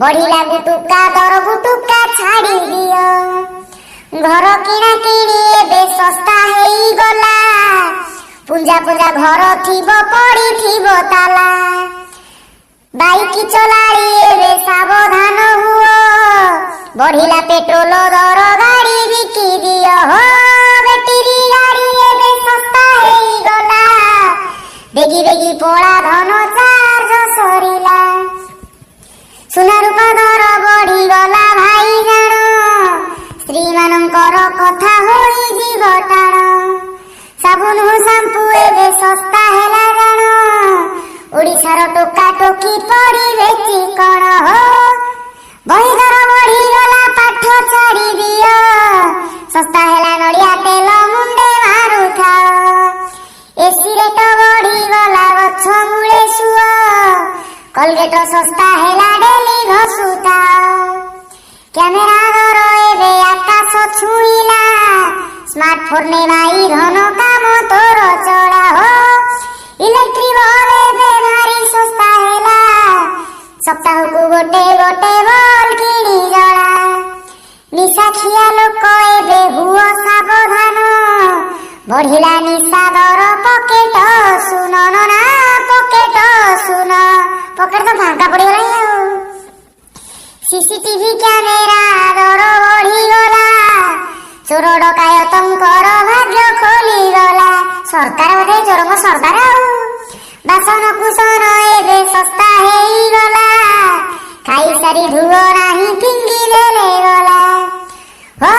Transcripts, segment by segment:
बढ़िला गुटुका दर गुटुका छाड़ी दियो घर किणा किणी एबे सस्ता हेई गला पुंजा पुंजा घर थिबो पड़ी थिबो ताला बाइक चलाड़ी एबे सावधान हुओ बढ़िला पेट्रोल दर गाड़ी बिकी दियो हो बेटीरी गाड़ी एबे सस्ता हेई गला बेगी बेगी पोड़ा धन चार्ज सरिला सुना रूपा दर बढ़ी गला भाई जान स्त्री मानकर कथा होई जीव टाण साबुन शाम्पू एबे सस्ता हेला जान ओडिशार टोका टोकी पड़िबे चिकण हो बही दर बढ़ी गला पाठ छाड़ी दियो सस्ता हेला नड़िया तेल मुंडे मारुथा एसी रेट बढ़ी गला गछ मूले सुओ कलगेट सस्ता हेला डेली घसुता कैमेरा दर एबे आकाश छुईला स्मार्टफोन ने माई धन काम तोर चढ़ा हो इलेक्ट्रिक बल्ब एबे भारी सस्ता हेला सप्ताह को गोटे गोटे बल्ब किणी जला निशा खिया लोक एबे हुओ सावधान बढ़िला निशा दर पकेट सुन ना पकेट सुन पकेट तो फांका पड़ी गला सीसीटीवी कैमेरा दर बढ़ी गला चोर डकायतंकर भाग्य खोली गला सरकार बोधे चोर को सरदार बासन कुसन एबे सस्ता हेई गला खाई सारी धुओ नाही फिंगी देले गला हो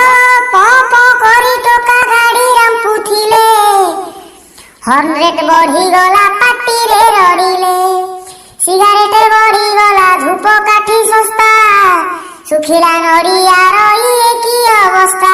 प प करी टोका गाड़ी रामपु थिले हर्न रेट बढ़ी गला पाटी रे रड़िले सिगारेट बढ़ी गला धूप काठी सस्ता सुखिला नड़िया रही की अवस्था